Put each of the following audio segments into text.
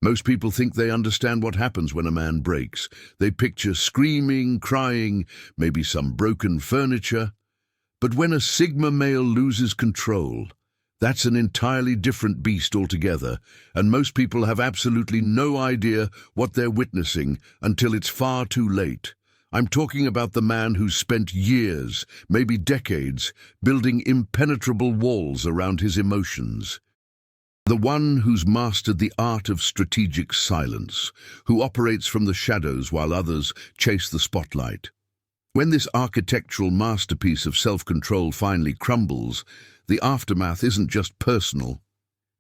Most people think they understand what happens when a man breaks. They picture screaming, crying, maybe some broken furniture. But when a Sigma male loses control, that's an entirely different beast altogether, and most people have absolutely no idea what they're witnessing until it's far too late. I'm talking about the man who's spent years, maybe decades, building impenetrable walls around his emotions. The one who's mastered the art of strategic silence, who operates from the shadows while others chase the spotlight. When this architectural masterpiece of self-control finally crumbles, the aftermath isn't just personal.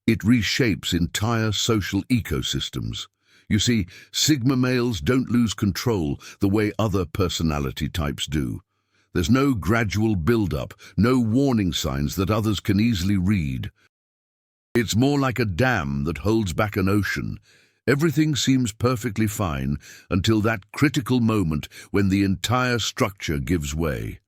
It reshapes entire social ecosystems. You see, Sigma males don't lose control the way other personality types do. There's no gradual build-up, no warning signs that others can easily read. It's more like a dam that holds back an ocean. Everything seems perfectly fine until that critical moment when the entire structure gives way.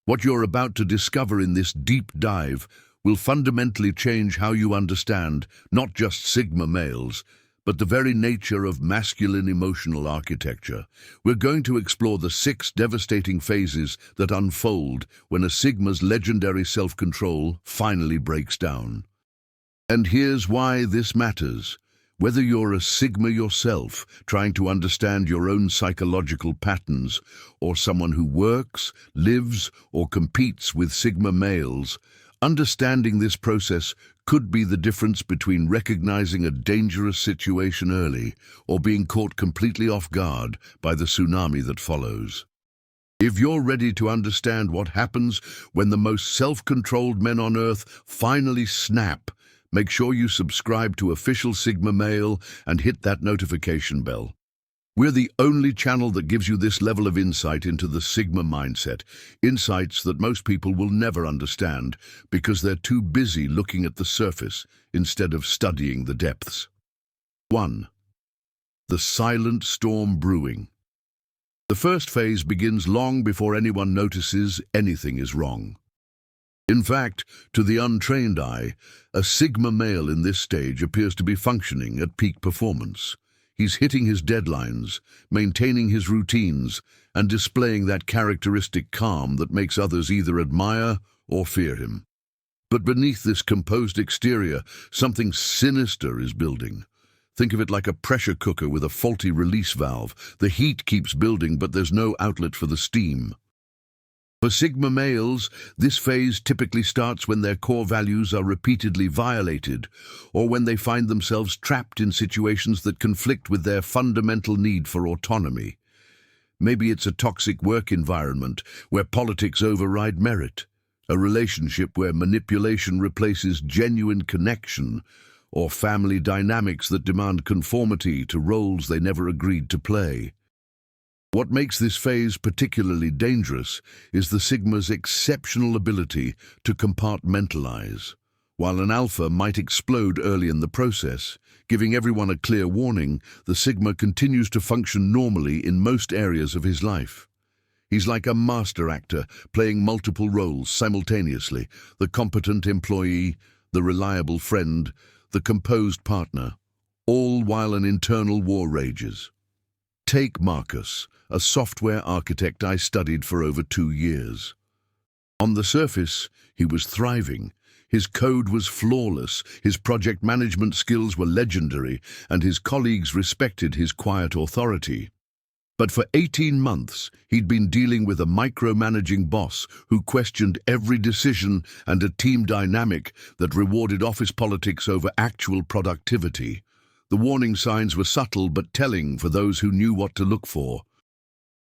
What you're about to discover in this deep dive will fundamentally change how you understand not just Sigma males, but the very nature of masculine emotional architecture. We're going to explore the 6 devastating phases that unfold when a Sigma's legendary self-control finally breaks down. And here's why this matters. Whether you're a Sigma yourself, trying to understand your own psychological patterns, or someone who works, lives, or competes with Sigma males, understanding this process could be the difference between recognizing a dangerous situation early or being caught completely off guard by the tsunami that follows. If you're ready to understand what happens when the most self-controlled men on Earth finally snap, make sure you subscribe to Official Sigma Male and hit that notification bell. We're the only channel that gives you this level of insight into the Sigma mindset, insights that most people will never understand because they're too busy looking at the surface instead of studying the depths. 1. The silent storm brewing. The first phase begins long before anyone notices anything is wrong. In fact, to the untrained eye, a Sigma male in this stage appears to be functioning at peak performance. He's hitting his deadlines, maintaining his routines, and displaying that characteristic calm that makes others either admire or fear him. But beneath this composed exterior, something sinister is building. Think of it like a pressure cooker with a faulty release valve. The heat keeps building, but there's no outlet for the steam. For Sigma males, this phase typically starts when their core values are repeatedly violated, or when they find themselves trapped in situations that conflict with their fundamental need for autonomy. Maybe it's a toxic work environment where politics override merit, a relationship where manipulation replaces genuine connection, or family dynamics that demand conformity to roles they never agreed to play. What makes this phase particularly dangerous is the Sigma's exceptional ability to compartmentalize. While an alpha might explode early in the process, giving everyone a clear warning, the Sigma continues to function normally in most areas of his life. He's like a master actor, playing multiple roles simultaneously: the competent employee, the reliable friend, the composed partner, all while an internal war rages. Take Marcus, a software architect I studied for over 2 years. On the surface, he was thriving. His code was flawless, his project management skills were legendary, and his colleagues respected his quiet authority. But for 18 months, he'd been dealing with a micromanaging boss who questioned every decision and a team dynamic that rewarded office politics over actual productivity. The warning signs were subtle but telling for those who knew what to look for.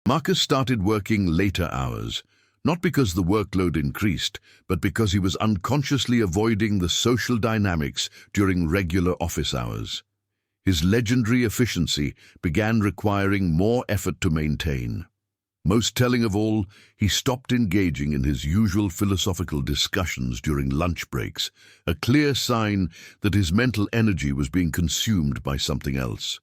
Marcus started working later hours, not because the workload increased, but because he was unconsciously avoiding the social dynamics during regular office hours. His legendary efficiency began requiring more effort to maintain. Most telling of all, he stopped engaging in his usual philosophical discussions during lunch breaks, a clear sign that his mental energy was being consumed by something else.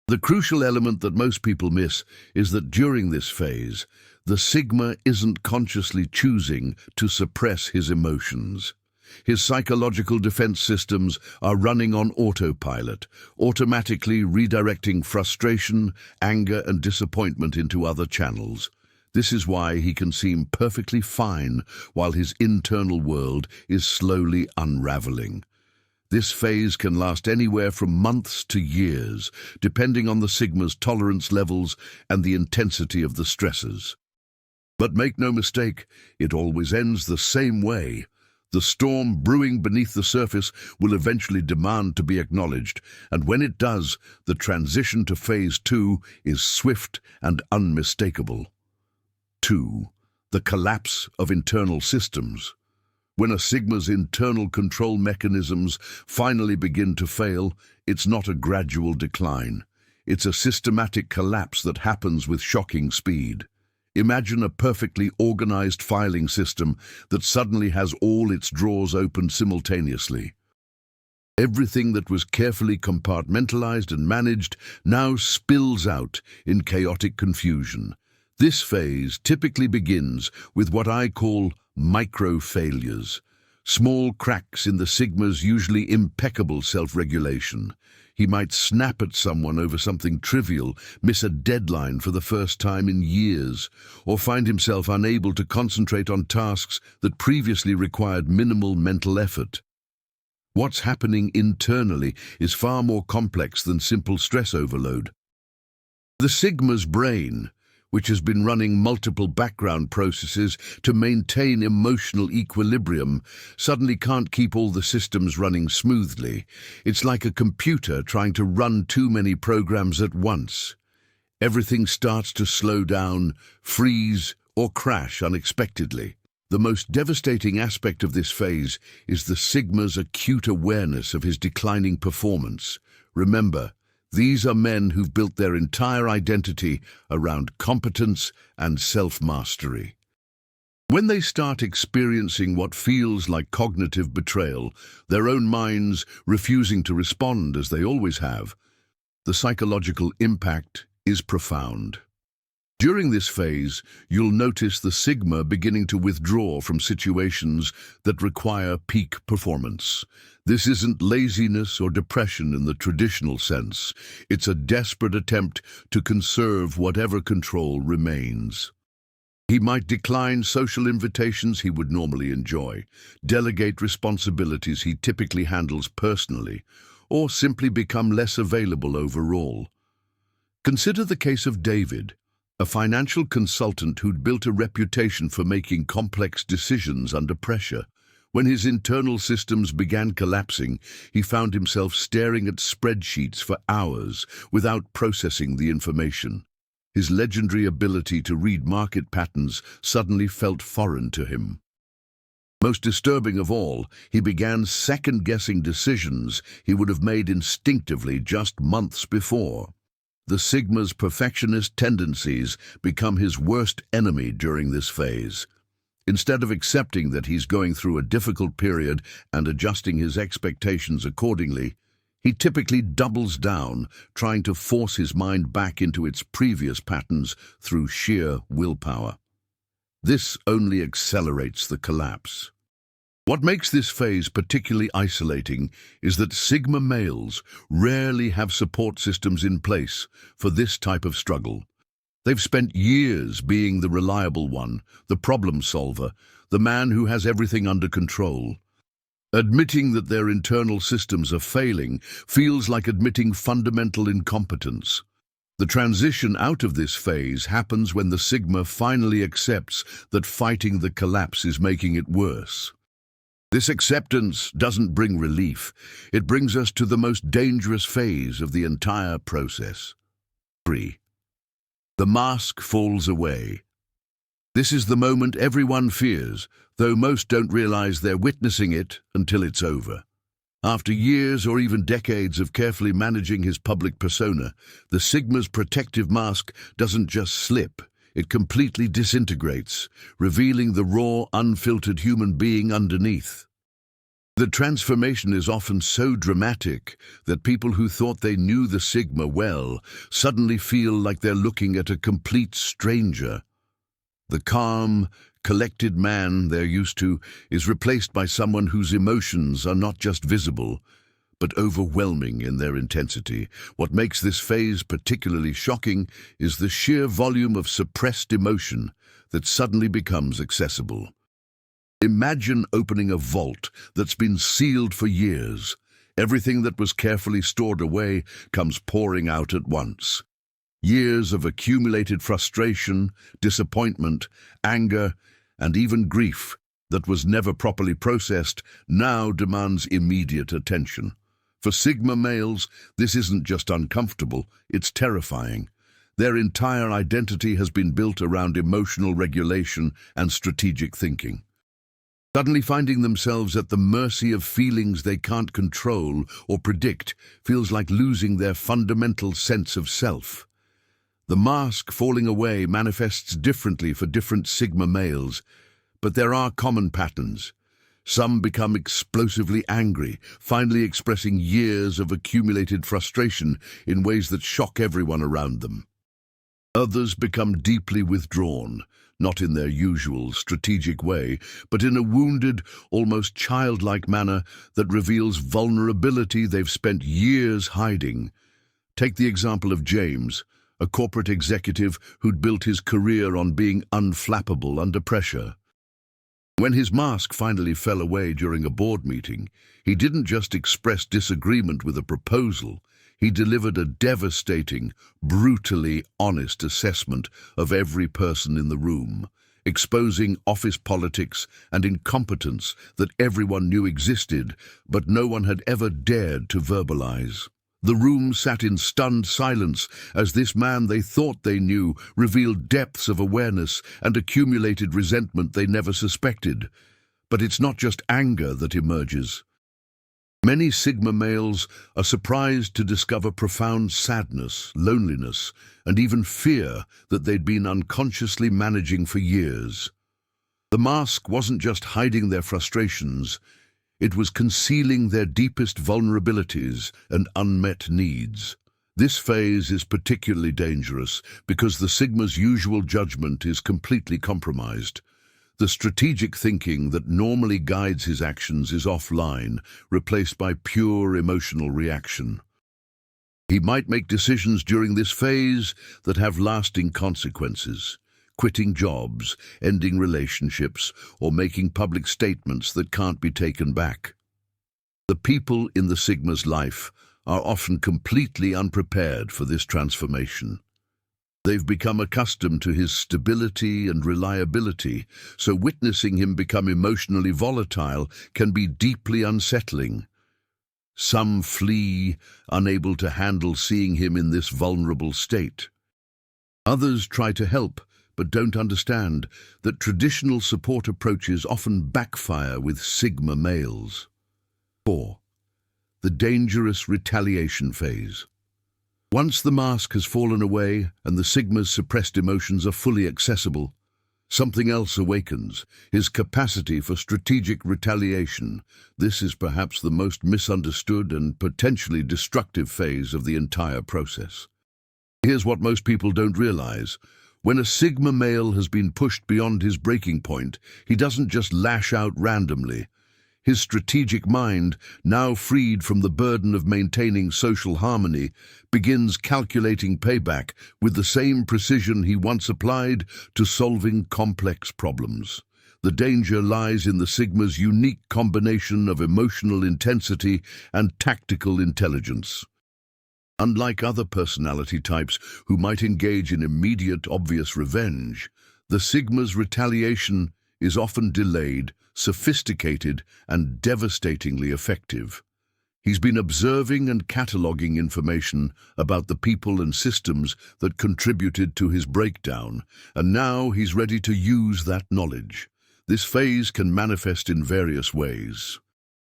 The crucial element that most people miss is that during this phase, the Sigma isn't consciously choosing to suppress his emotions. His psychological defense systems are running on autopilot, automatically redirecting frustration, anger, and disappointment into other channels. This is why he can seem perfectly fine while his internal world is slowly unraveling. This phase can last anywhere from months to years, depending on the Sigma's tolerance levels and the intensity of the stresses. But make no mistake, it always ends the same way. The storm brewing beneath the surface will eventually demand to be acknowledged, and when it does, the transition to phase 2 is swift and unmistakable. 2. The collapse of internal systems. When a Sigma's internal control mechanisms finally begin to fail, it's not a gradual decline. It's a systematic collapse that happens with shocking speed. Imagine a perfectly organized filing system that suddenly has all its drawers open simultaneously. Everything that was carefully compartmentalized and managed now spills out in chaotic confusion. This phase typically begins with what I call micro-failures, small cracks in the Sigma's usually impeccable self-regulation. He might snap at someone over something trivial, miss a deadline for the first time in years, or find himself unable to concentrate on tasks that previously required minimal mental effort. What's happening internally is far more complex than simple stress overload. The Sigma's brain, which has been running multiple background processes to maintain emotional equilibrium, suddenly can't keep all the systems running smoothly. It's like a computer trying to run too many programs at once. Everything starts to slow down, freeze, or crash unexpectedly. The most devastating aspect of this phase is the Sigma's acute awareness of his declining performance. Remember, these are men who've built their entire identity around competence and self-mastery. When they start experiencing what feels like cognitive betrayal, their own minds refusing to respond as they always have, the psychological impact is profound. During this phase, you'll notice the Sigma beginning to withdraw from situations that require peak performance. This isn't laziness or depression in the traditional sense. It's a desperate attempt to conserve whatever control remains. He might decline social invitations he would normally enjoy, delegate responsibilities he typically handles personally, or simply become less available overall. Consider the case of David, a financial consultant who'd built a reputation for making complex decisions under pressure. When his internal systems began collapsing, he found himself staring at spreadsheets for hours without processing the information. His legendary ability to read market patterns suddenly felt foreign to him. Most disturbing of all, he began second-guessing decisions he would have made instinctively just months before. The Sigma's perfectionist tendencies become his worst enemy during this phase. Instead of accepting that he's going through a difficult period and adjusting his expectations accordingly, he typically doubles down, trying to force his mind back into its previous patterns through sheer willpower. This only accelerates the collapse. What makes this phase particularly isolating is that Sigma males rarely have support systems in place for this type of struggle. They've spent years being the reliable one, the problem solver, the man who has everything under control. Admitting that their internal systems are failing feels like admitting fundamental incompetence. The transition out of this phase happens when the Sigma finally accepts that fighting the collapse is making it worse. This acceptance doesn't bring relief. It brings us to the most dangerous phase of the entire process. 3. The mask falls away. This is the moment everyone fears, though most don't realize they're witnessing it until it's over. After years or even decades of carefully managing his public persona, the Sigma's protective mask doesn't just slip, it completely disintegrates, revealing the raw, unfiltered human being underneath. The transformation is often so dramatic that people who thought they knew the Sigma well suddenly feel like they're looking at a complete stranger. The calm, collected man they're used to is replaced by someone whose emotions are not just visible, but overwhelming in their intensity. What makes this phase particularly shocking is the sheer volume of suppressed emotion that suddenly becomes accessible. Imagine opening a vault that's been sealed for years. Everything that was carefully stored away comes pouring out at once. Years of accumulated frustration, disappointment, anger, and even grief that was never properly processed now demands immediate attention. For Sigma males, this isn't just uncomfortable, it's terrifying. Their entire identity has been built around emotional regulation and strategic thinking. Suddenly finding themselves at the mercy of feelings they can't control or predict feels like losing their fundamental sense of self. The mask falling away manifests differently for different Sigma males, but there are common patterns. Some become explosively angry, finally expressing years of accumulated frustration in ways that shock everyone around them. Others become deeply withdrawn, not in their usual strategic way, but in a wounded, almost childlike manner that reveals vulnerability they've spent years hiding. Take the example of James, a corporate executive who'd built his career on being unflappable under pressure. When his mask finally fell away during a board meeting, he didn't just express disagreement with a proposal, he delivered a devastating, brutally honest assessment of every person in the room, exposing office politics and incompetence that everyone knew existed, but no one had ever dared to verbalize. The room sat in stunned silence as this man they thought they knew revealed depths of awareness and accumulated resentment they never suspected. But it's not just anger that emerges. Many Sigma males are surprised to discover profound sadness, loneliness, and even fear that they'd been unconsciously managing for years. The mask wasn't just hiding their frustrations, it was concealing their deepest vulnerabilities and unmet needs. This phase is particularly dangerous because the Sigma's usual judgment is completely compromised. The strategic thinking that normally guides his actions is offline, replaced by pure emotional reaction. He might make decisions during this phase that have lasting consequences. Quitting jobs, ending relationships, or making public statements that can't be taken back. The people in the Sigma's life are often completely unprepared for this transformation. They've become accustomed to his stability and reliability, so witnessing him become emotionally volatile can be deeply unsettling. Some flee, unable to handle seeing him in this vulnerable state. Others try to help, but don't understand that traditional support approaches often backfire with Sigma males. 4. The dangerous retaliation phase. Once the mask has fallen away and the Sigma's suppressed emotions are fully accessible, something else awakens, his capacity for strategic retaliation. This is perhaps the most misunderstood and potentially destructive phase of the entire process. Here's what most people don't realize. When a Sigma male has been pushed beyond his breaking point, he doesn't just lash out randomly. His strategic mind, now freed from the burden of maintaining social harmony, begins calculating payback with the same precision he once applied to solving complex problems. The danger lies in the Sigma's unique combination of emotional intensity and tactical intelligence. Unlike other personality types who might engage in immediate, obvious revenge, the Sigma's retaliation is often delayed, sophisticated, and devastatingly effective. He's been observing and cataloging information about the people and systems that contributed to his breakdown, and now he's ready to use that knowledge. This phase can manifest in various ways.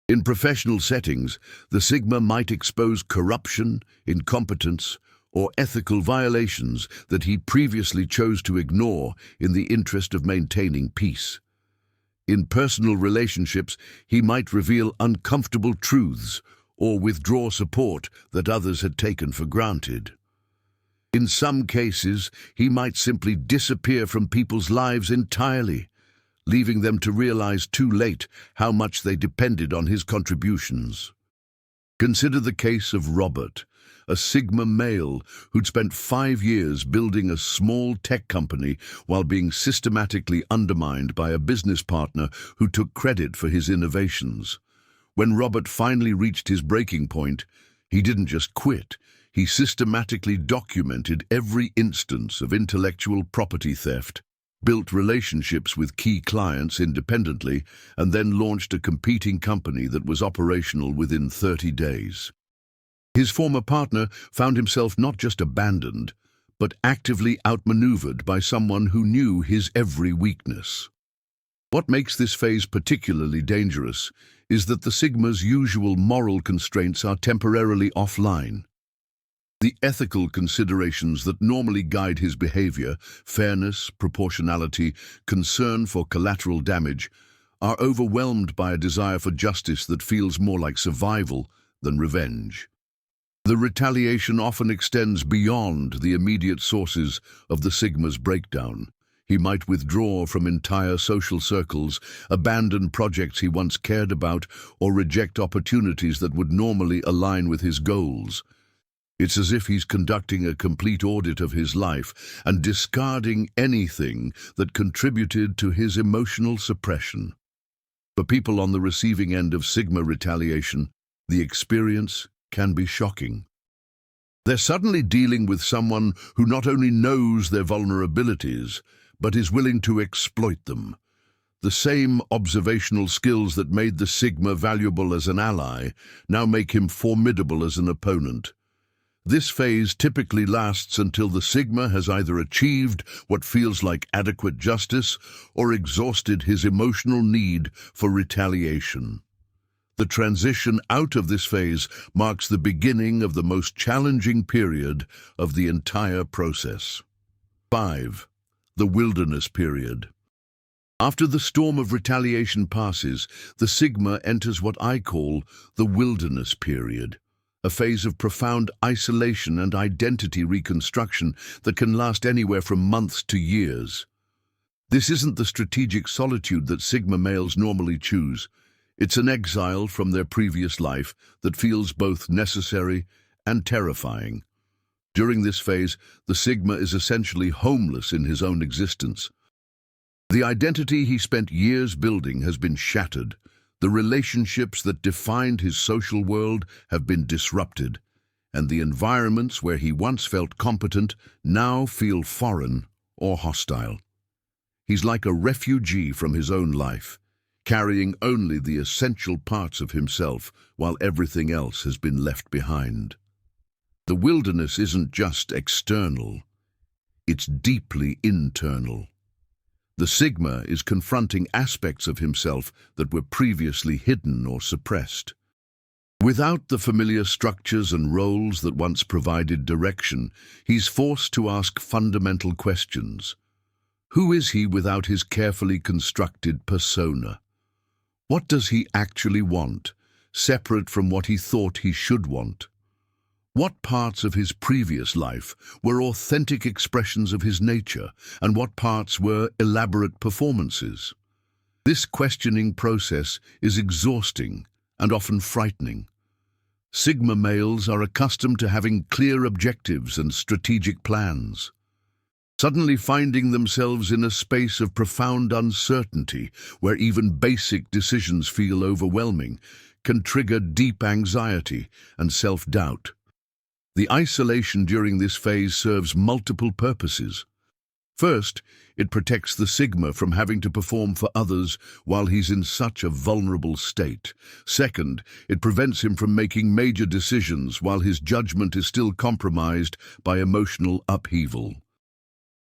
In professional settings, the Sigma might expose corruption, incompetence, or ethical violations that he previously chose to ignore in the interest of maintaining peace. In personal relationships, he might reveal uncomfortable truths or withdraw support that others had taken for granted. In some cases, he might simply disappear from people's lives entirely, leaving them to realize too late how much they depended on his contributions. Consider the case of Robert, a Sigma male who'd spent 5 years building a small tech company while being systematically undermined by a business partner who took credit for his innovations. When Robert finally reached his breaking point, he didn't just quit. He systematically documented every instance of intellectual property theft, built relationships with key clients independently, and then launched a competing company that was operational within 30 days. His former partner found himself not just abandoned, but actively outmaneuvered by someone who knew his every weakness. What makes this phase particularly dangerous is that the Sigma's usual moral constraints are temporarily offline. The ethical considerations that normally guide his behavior, fairness, proportionality, concern for collateral damage, are overwhelmed by a desire for justice that feels more like survival than revenge. The retaliation often extends beyond the immediate sources of the Sigma's breakdown. He might withdraw from entire social circles, abandon projects he once cared about, or reject opportunities that would normally align with his goals. It's as if he's conducting a complete audit of his life and discarding anything that contributed to his emotional suppression. For people on the receiving end of Sigma retaliation, the experience can be shocking. They're suddenly dealing with someone who not only knows their vulnerabilities, but is willing to exploit them. The same observational skills that made the Sigma valuable as an ally now make him formidable as an opponent. This phase typically lasts until the Sigma has either achieved what feels like adequate justice or exhausted his emotional need for retaliation. The transition out of this phase marks the beginning of the most challenging period of the entire process. 5. The wilderness period. After the storm of retaliation passes, the Sigma enters what I call the wilderness period, a phase of profound isolation and identity reconstruction that can last anywhere from months to years. This isn't the strategic solitude that Sigma males normally choose. It's an exile from their previous life that feels both necessary and terrifying. During this phase, the Sigma is essentially homeless in his own existence. The identity he spent years building has been shattered. The relationships that defined his social world have been disrupted, and the environments where he once felt competent now feel foreign or hostile. He's like a refugee from his own life, carrying only the essential parts of himself while everything else has been left behind. The wilderness isn't just external, it's deeply internal. The Sigma is confronting aspects of himself that were previously hidden or suppressed. Without the familiar structures and roles that once provided direction, he's forced to ask fundamental questions. Who is he without his carefully constructed persona? What does he actually want, separate from what he thought he should want? What parts of his previous life were authentic expressions of his nature, and what parts were elaborate performances? This questioning process is exhausting and often frightening. Sigma males are accustomed to having clear objectives and strategic plans. Suddenly finding themselves in a space of profound uncertainty, where even basic decisions feel overwhelming, can trigger deep anxiety and self-doubt. The isolation during this phase serves multiple purposes. First, it protects the Sigma from having to perform for others while he's in such a vulnerable state. Second, it prevents him from making major decisions while his judgment is still compromised by emotional upheaval.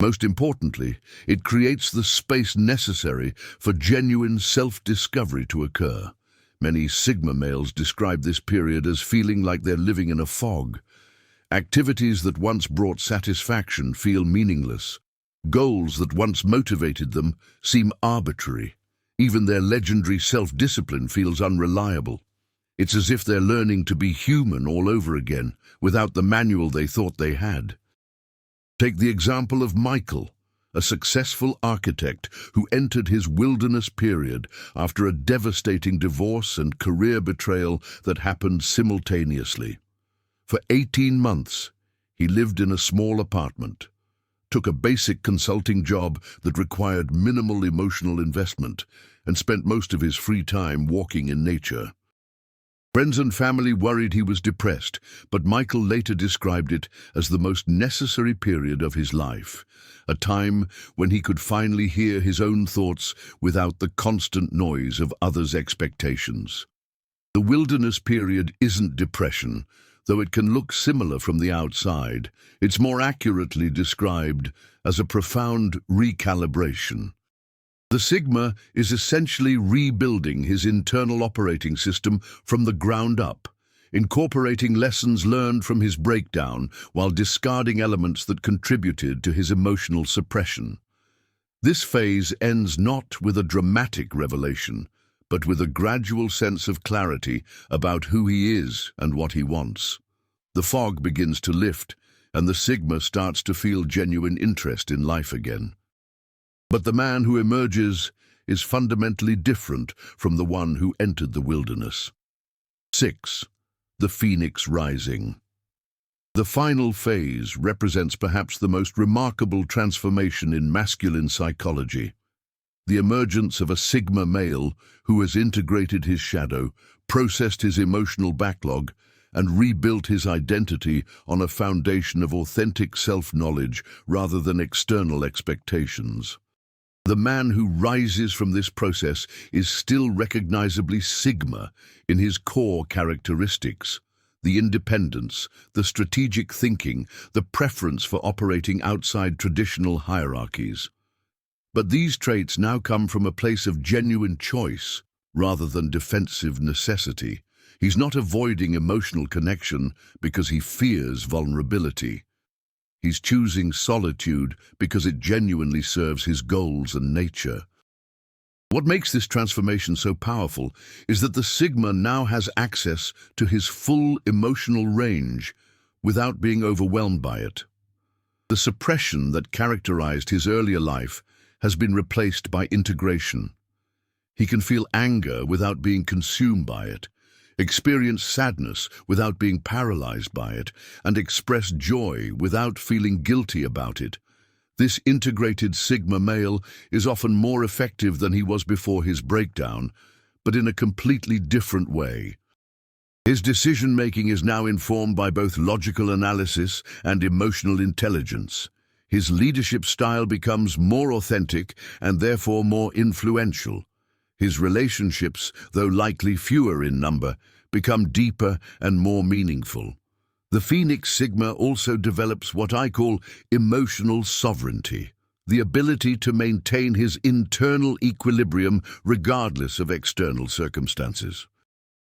Most importantly, it creates the space necessary for genuine self-discovery to occur. Many Sigma males describe this period as feeling like they're living in a fog. Activities that once brought satisfaction feel meaningless. Goals that once motivated them seem arbitrary. Even their legendary self-discipline feels unreliable. It's as if they're learning to be human all over again, without the manual they thought they had. Take the example of Michael, a successful architect who entered his wilderness period after a devastating divorce and career betrayal that happened simultaneously. For 18 months, he lived in a small apartment, took a basic consulting job that required minimal emotional investment, and spent most of his free time walking in nature. Friends and family worried he was depressed, but Michael later described it as the most necessary period of his life, a time when he could finally hear his own thoughts without the constant noise of others' expectations. The wilderness period isn't depression, though it can look similar from the outside. It's more accurately described as a profound recalibration. The Sigma is essentially rebuilding his internal operating system from the ground up, incorporating lessons learned from his breakdown while discarding elements that contributed to his emotional suppression. This phase ends not with a dramatic revelation, but with a gradual sense of clarity about who he is and what he wants. The fog begins to lift, and the Sigma starts to feel genuine interest in life again. But the man who emerges is fundamentally different from the one who entered the wilderness. 6. The Phoenix Rising. The final phase represents perhaps the most remarkable transformation in masculine psychology. The emergence of a Sigma male who has integrated his shadow, processed his emotional backlog, and rebuilt his identity on a foundation of authentic self-knowledge rather than external expectations. The man who rises from this process is still recognizably Sigma in his core characteristics: the independence, the strategic thinking, the preference for operating outside traditional hierarchies. But these traits now come from a place of genuine choice rather than defensive necessity. He's not avoiding emotional connection because he fears vulnerability. He's choosing solitude because it genuinely serves his goals and nature. What makes this transformation so powerful is that the Sigma now has access to his full emotional range without being overwhelmed by it. The suppression that characterized his earlier life has been replaced by integration. He can feel anger without being consumed by it, experience sadness without being paralyzed by it, and express joy without feeling guilty about it. This integrated Sigma male is often more effective than he was before his breakdown, but in a completely different way. His decision-making is now informed by both logical analysis and emotional intelligence. His leadership style becomes more authentic and therefore more influential. His relationships, though likely fewer in number, become deeper and more meaningful. The Phoenix Sigma also develops what I call emotional sovereignty, the ability to maintain his internal equilibrium regardless of external circumstances.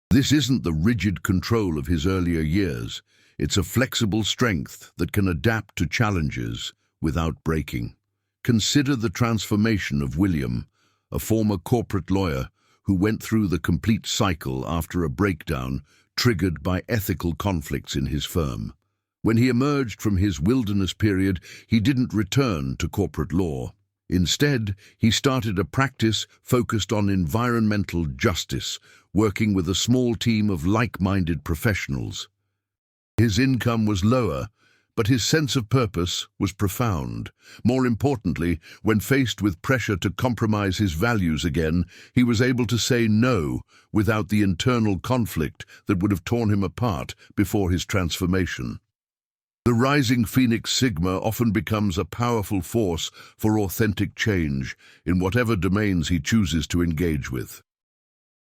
This isn't the rigid control of his earlier years. It's a flexible strength that can adapt to challenges without breaking. Consider the transformation of William, a former corporate lawyer who went through the complete cycle after a breakdown triggered by ethical conflicts in his firm. When he emerged from his wilderness period, he didn't return to corporate law. Instead, he started a practice focused on environmental justice, working with a small team of like-minded professionals. His income was lower, but his sense of purpose was profound. More importantly, when faced with pressure to compromise his values again, he was able to say no without the internal conflict that would have torn him apart before his transformation. The rising Phoenix Sigma often becomes a powerful force for authentic change in whatever domains he chooses to engage with.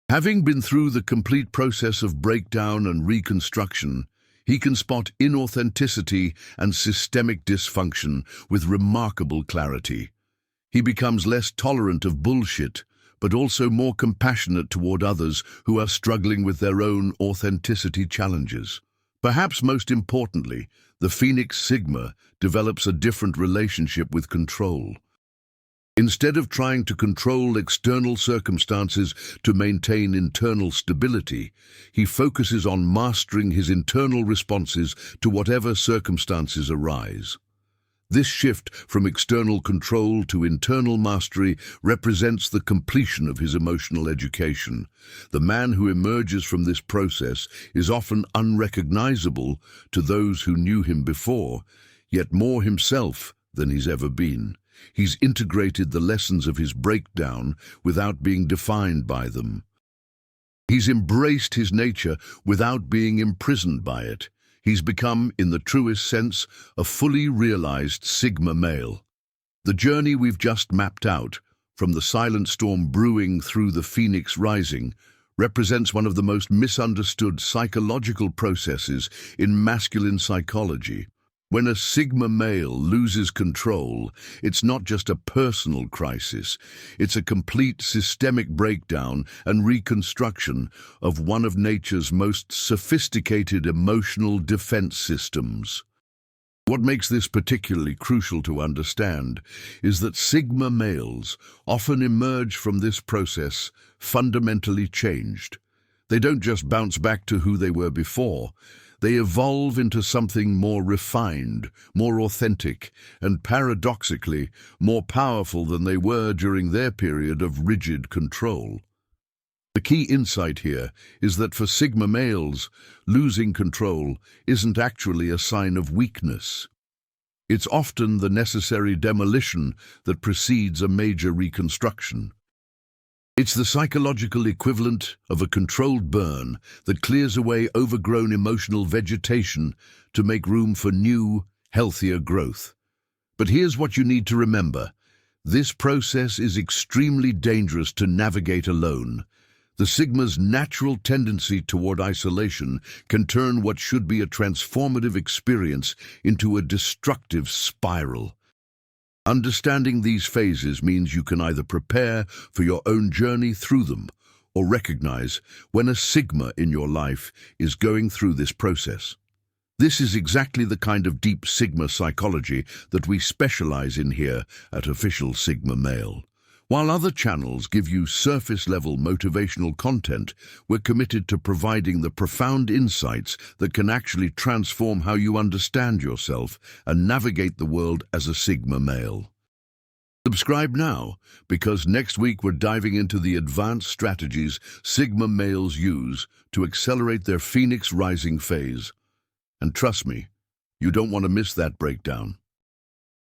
Having been through the complete process of breakdown and reconstruction, he can spot inauthenticity and systemic dysfunction with remarkable clarity. He becomes less tolerant of bullshit, but also more compassionate toward others who are struggling with their own authenticity challenges. Perhaps most importantly, the Phoenix Sigma develops a different relationship with control. Instead of trying to control external circumstances to maintain internal stability, he focuses on mastering his internal responses to whatever circumstances arise. This shift from external control to internal mastery represents the completion of his emotional education. The man who emerges from this process is often unrecognizable to those who knew him before, yet more himself than he's ever been. He's integrated the lessons of his breakdown without being defined by them. He's embraced his nature without being imprisoned by it. He's become, in the truest sense, a fully realized Sigma male. The journey we've just mapped out, from the silent storm brewing through the phoenix rising, represents one of the most misunderstood psychological processes in masculine psychology. When a Sigma male loses control, it's not just a personal crisis, it's a complete systemic breakdown and reconstruction of one of nature's most sophisticated emotional defense systems. What makes this particularly crucial to understand is that Sigma males often emerge from this process fundamentally changed. They don't just bounce back to who they were before. They evolve into something more refined, more authentic, and paradoxically, more powerful than they were during their period of rigid control. The key insight here is that for Sigma males, losing control isn't actually a sign of weakness. It's often the necessary demolition that precedes a major reconstruction. It's the psychological equivalent of a controlled burn that clears away overgrown emotional vegetation to make room for new, healthier growth. But here's what you need to remember. This process is extremely dangerous to navigate alone. The Sigma's natural tendency toward isolation can turn what should be a transformative experience into a destructive spiral. Understanding these phases means you can either prepare for your own journey through them or recognize when a Sigma in your life is going through this process. This is exactly the kind of deep Sigma psychology that we specialize in here at Official Sigma Male. While other channels give you surface-level motivational content, we're committed to providing the profound insights that can actually transform how you understand yourself and navigate the world as a Sigma male. Subscribe now, because next week we're diving into the advanced strategies Sigma males use to accelerate their Phoenix rising phase. And trust me, you don't want to miss that breakdown.